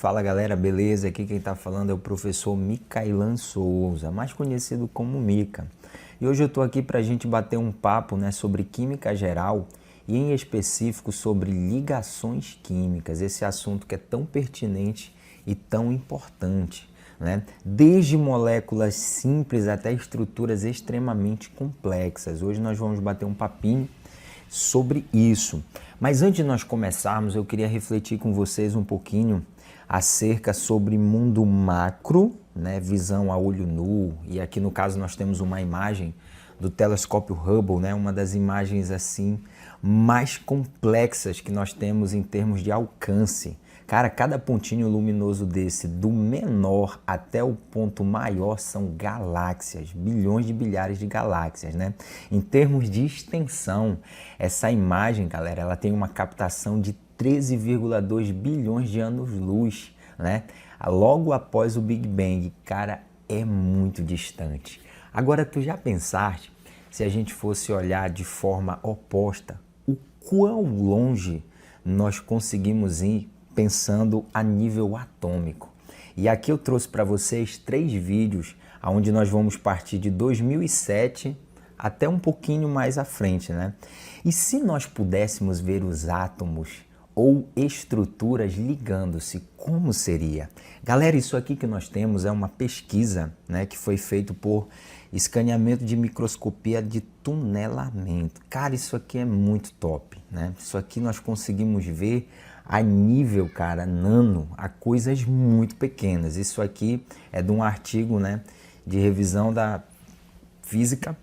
Fala galera, beleza? Aqui quem está falando é o professor Micailan Souza, mais conhecido como Mica. E hoje eu estou aqui para a gente bater um papo, sobre química geral e em específico sobre ligações químicas, esse assunto que é tão pertinente e tão importante, Desde moléculas simples até estruturas extremamente complexas. Hoje nós vamos bater um papinho sobre isso. Mas antes de nós começarmos, eu queria refletir com vocês um pouquinho acerca sobre mundo macro, visão a olho nu, e aqui no caso nós temos uma imagem do telescópio Hubble, uma das imagens assim mais complexas que nós temos em termos de alcance. Cara, cada pontinho luminoso desse, do menor até o ponto maior, são galáxias, bilhões de bilhares de galáxias, Em termos de extensão, essa imagem, galera, ela tem uma captação de 13,2 bilhões de anos-luz, Logo após o Big Bang, cara, é muito distante. Agora, tu já pensaste, se a gente fosse olhar de forma oposta, o quão longe nós conseguimos ir pensando a nível atômico? E aqui eu trouxe para vocês 3 vídeos onde nós vamos partir de 2007 até um pouquinho mais à frente, E se nós pudéssemos ver os átomos ou estruturas ligando-se, como seria? Galera, isso aqui que nós temos é uma pesquisa, que foi feita por escaneamento de microscopia de tunelamento. Cara, isso aqui é muito top, Isso aqui nós conseguimos ver a nível, cara, nano, a coisas muito pequenas. Isso aqui é de um artigo, de revisão da física.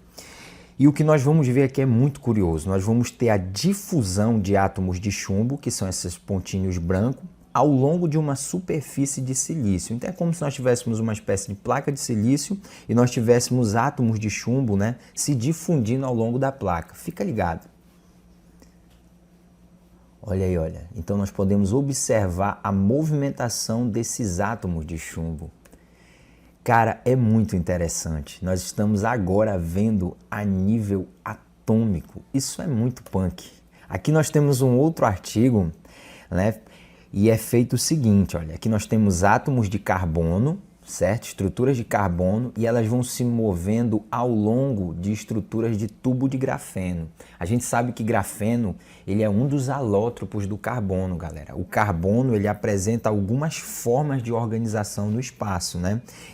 E o que nós vamos ver aqui é muito curioso. Nós vamos ter a difusão de átomos de chumbo, que são esses pontinhos brancos, ao longo de uma superfície de silício. Então é como se nós tivéssemos uma espécie de placa de silício e nós tivéssemos átomos de chumbo, se difundindo ao longo da placa. Fica ligado. Olha aí, olha. Então nós podemos observar a movimentação desses átomos de chumbo. Cara, é muito interessante. Nós estamos agora vendo a nível atômico. Isso é muito punk. Aqui nós temos um outro artigo, E é feito o seguinte, olha. Aqui nós temos átomos de carbono, certo? Estruturas de carbono, e elas vão se movendo ao longo de estruturas de tubo de grafeno. A gente sabe que grafeno, ele é um dos alótropos do carbono, galera. O carbono, ele apresenta algumas formas de organização no espaço,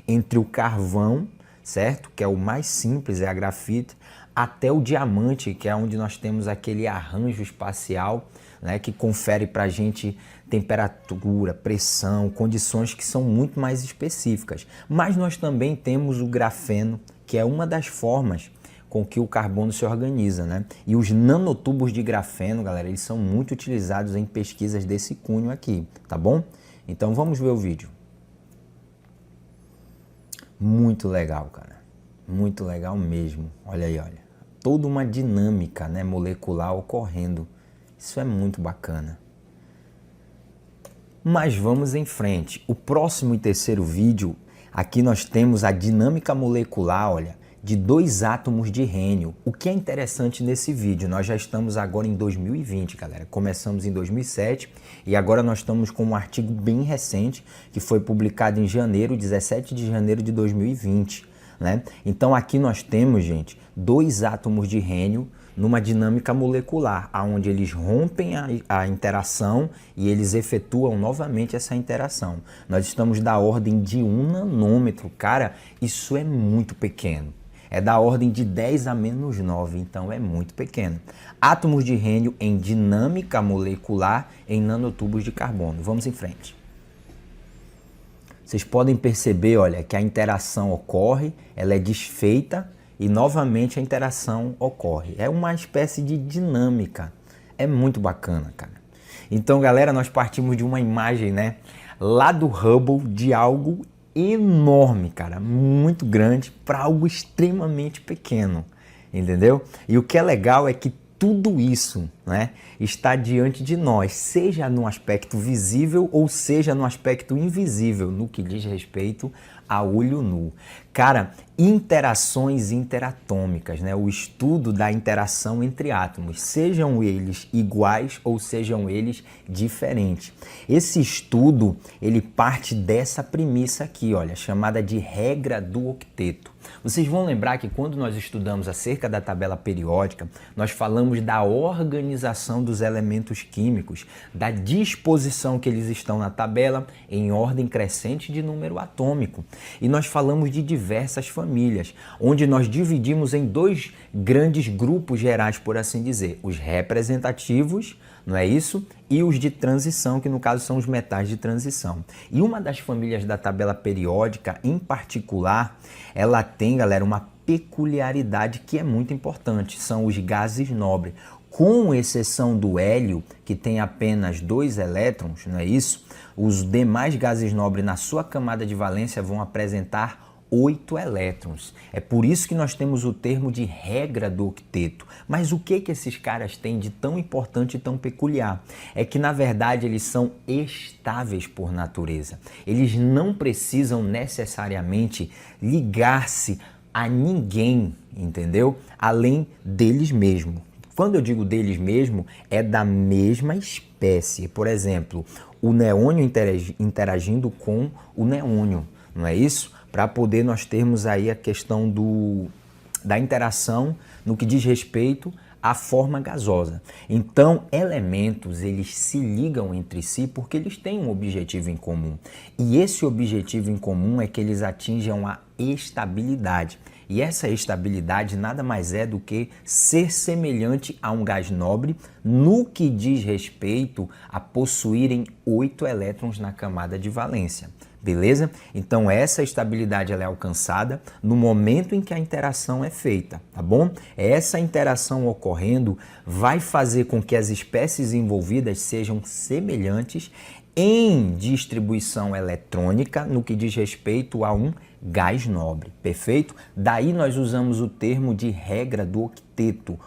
Entre o carvão, certo? Que é o mais simples, é a grafite, até o diamante, que é onde nós temos aquele arranjo espacial, que confere para a gente temperatura, pressão, condições que são muito mais específicas. Mas nós também temos o grafeno, que é uma das formas com que o carbono se organiza, E os nanotubos de grafeno, galera, eles são muito utilizados em pesquisas desse cunho aqui, tá bom? Então vamos ver o vídeo. Muito legal, cara. Muito legal mesmo. Olha aí, olha. Toda uma dinâmica, molecular ocorrendo. Isso é muito bacana. Mas vamos em frente. O próximo e terceiro vídeo, aqui nós temos a dinâmica molecular, olha, de 2 átomos de rênio. O que é interessante nesse vídeo? Nós já estamos agora em 2020, galera. Começamos em 2007 e agora nós estamos com um artigo bem recente que foi publicado em janeiro, 17 de janeiro de 2020, Então aqui nós temos, gente, 2 átomos de rênio numa dinâmica molecular, onde eles rompem a interação e eles efetuam novamente essa interação. Nós estamos da ordem de 1 nanômetro. Cara, isso é muito pequeno. É da ordem de 10 a menos 9, então é muito pequeno. Átomos de rênio em dinâmica molecular em nanotubos de carbono. Vamos em frente. Vocês podem perceber, olha, que a interação ocorre, ela é desfeita, e novamente a interação ocorre. É uma espécie de dinâmica. É muito bacana, cara. Então, galera, nós partimos de uma imagem, lá do Hubble, de algo enorme, cara, muito grande, para algo extremamente pequeno, entendeu? E o que é legal é que tudo isso, está diante de nós, seja no aspecto visível ou seja no aspecto invisível, no que diz respeito a olho nu. Cara, interações interatômicas, né? O estudo da interação entre átomos, sejam eles iguais ou sejam eles diferentes. Esse estudo, ele parte dessa premissa aqui, olha, chamada de regra do octeto. Vocês vão lembrar que quando nós estudamos acerca da tabela periódica, nós falamos da organização dos elementos químicos, da disposição que eles estão na tabela em ordem crescente de número atômico. E nós falamos de diversas famílias, onde nós dividimos em dois grandes grupos gerais, por assim dizer, os representativos, não é isso? E os de transição, que no caso são os metais de transição. E uma das famílias da tabela periódica, em particular, ela tem, galera, uma peculiaridade que é muito importante, são os gases nobres. Com exceção do hélio, que tem apenas 2 elétrons, não é isso? Os demais gases nobres na sua camada de valência vão apresentar 8 elétrons. É por isso que nós temos o termo de regra do octeto. Mas o que esses caras têm de tão importante e tão peculiar? É que, na verdade, eles são estáveis por natureza. Eles não precisam necessariamente ligar-se a ninguém, entendeu? Além deles mesmos. Quando eu digo deles mesmo, é da mesma espécie. Por exemplo, o neônio interagindo com o neônio, não é isso? Para poder nós termos aí a questão da interação no que diz respeito à forma gasosa. Então, elementos, eles se ligam entre si porque eles têm um objetivo em comum. E esse objetivo em comum é que eles atinjam a estabilidade. E essa estabilidade nada mais é do que ser semelhante a um gás nobre no que diz respeito a possuírem 8 elétrons na camada de valência. Beleza? Então essa estabilidade ela é alcançada no momento em que a interação é feita, tá bom? Essa interação ocorrendo vai fazer com que as espécies envolvidas sejam semelhantes em distribuição eletrônica no que diz respeito a um gás nobre, perfeito? Daí nós usamos o termo de regra do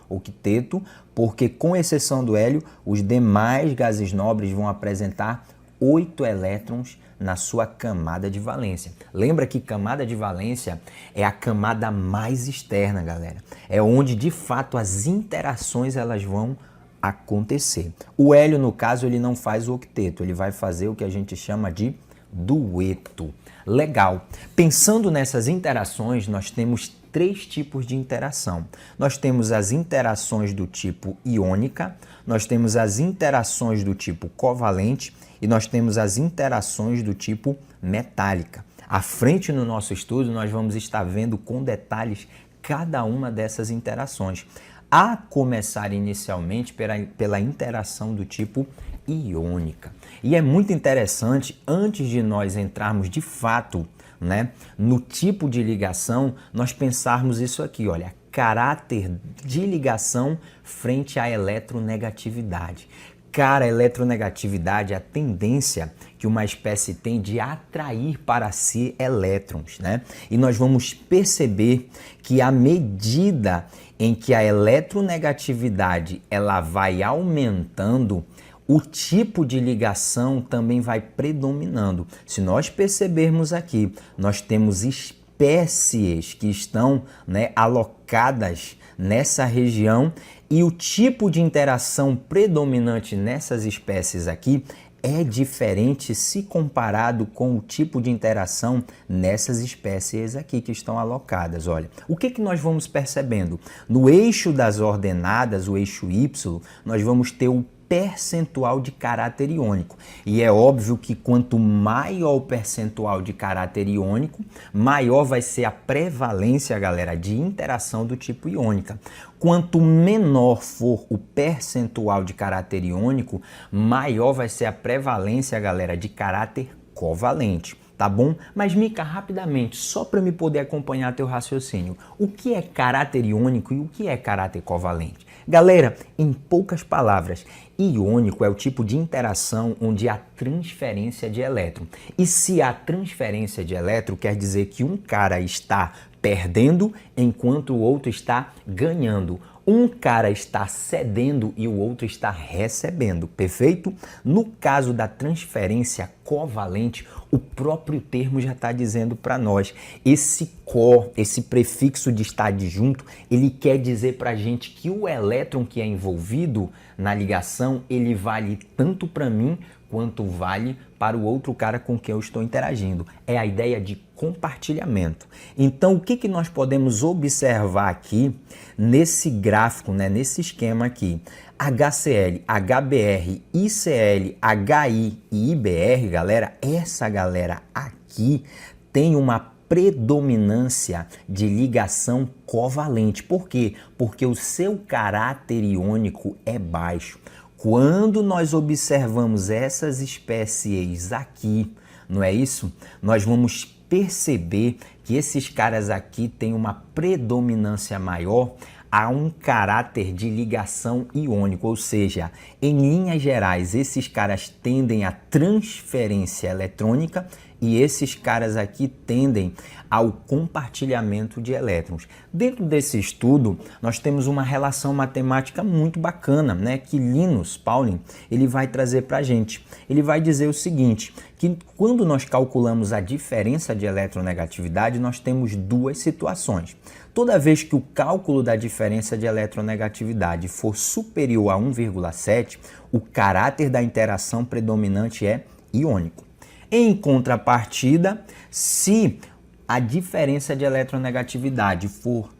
octeto, porque com exceção do hélio, os demais gases nobres vão apresentar 8 elétrons na sua camada de valência. Lembra que camada de valência é a camada mais externa, galera. É onde, de fato, as interações elas vão acontecer. O hélio, no caso, ele não faz o octeto, ele vai fazer o que a gente chama de dueto. Legal. Pensando nessas interações, nós temos 3 tipos de interação. Nós temos as interações do tipo iônica, nós temos as interações do tipo covalente e nós temos as interações do tipo metálica. À frente no nosso estudo, nós vamos estar vendo com detalhes cada uma dessas interações, a começar inicialmente pela interação do tipo iônica. E é muito interessante, antes de nós entrarmos de fato, né, no tipo de ligação, nós pensarmos isso aqui, olha, caráter de ligação frente à eletronegatividade. Cara, a eletronegatividade é a tendência que uma espécie tem de atrair para si elétrons, né? E nós vamos perceber que à medida em que a eletronegatividade ela vai aumentando, o tipo de ligação também vai predominando. Se nós percebermos aqui, nós temos espécies que estão, né, alocadas nessa região e o tipo de interação predominante nessas espécies aqui é diferente se comparado com o tipo de interação nessas espécies aqui que estão alocadas. Olha, o que nós vamos percebendo? No eixo das ordenadas, o eixo Y, nós vamos ter o percentual de caráter iônico. E é óbvio que quanto maior o percentual de caráter iônico, maior vai ser a prevalência, galera, de interação do tipo iônica. Quanto menor for o percentual de caráter iônico, maior vai ser a prevalência, galera, de caráter covalente. Tá bom? Mas, Mica, rapidamente, só para me poder acompanhar teu raciocínio, o que é caráter iônico e o que é caráter covalente? Galera, em poucas palavras, iônico é o tipo de interação onde há transferência de elétron. E se há transferência de elétron, quer dizer que um cara está perdendo enquanto o outro está ganhando. Um cara está cedendo e o outro está recebendo, perfeito? No caso da transferência covalente, O próprio termo já está dizendo para nós. Esse co, esse prefixo de estar adjunto, ele quer dizer para a gente que o elétron que é envolvido na ligação, ele vale tanto para mim quanto vale para o outro cara com quem eu estou interagindo. É a ideia de compartilhamento. Então, o que nós podemos observar aqui nesse gráfico, né, nesse esquema aqui? HCl, HBr, ICl, HI e IBr, galera, essa galera aqui tem uma predominância de ligação covalente. Por quê? Porque o seu caráter iônico é baixo. Quando nós observamos essas espécies aqui, não é isso? Nós vamos perceber que esses caras aqui têm uma predominância maior a um caráter de ligação iônico, ou seja, em linhas gerais, esses caras tendem à transferência eletrônica e esses caras aqui tendem ao compartilhamento de elétrons. Dentro desse estudo, nós temos uma relação matemática muito bacana, né, que Linus Pauling ele vai trazer para a gente. Ele vai dizer o seguinte, que quando nós calculamos a diferença de eletronegatividade, nós temos duas situações. Toda vez que o cálculo da diferença de eletronegatividade for superior a 1,7, o caráter da interação predominante é iônico. Em contrapartida, se a diferença de eletronegatividade for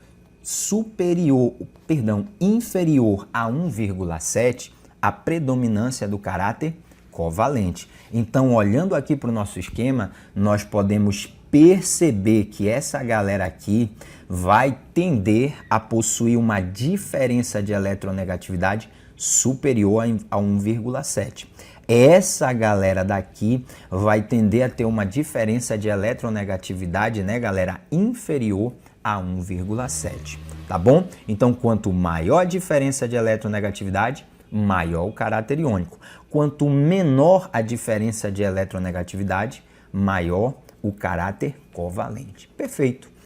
inferior a 1,7, a predominância do caráter covalente. Então, olhando aqui para o nosso esquema, nós podemos perceber que essa galera aqui vai tender a possuir uma diferença de eletronegatividade superior a 1,7. Essa galera daqui vai tender a ter uma diferença de eletronegatividade, né, galera, inferior a 1,7, tá bom? Então, quanto maior a diferença de eletronegatividade, maior o caráter iônico. Quanto menor a diferença de eletronegatividade, maior o caráter covalente. Perfeito.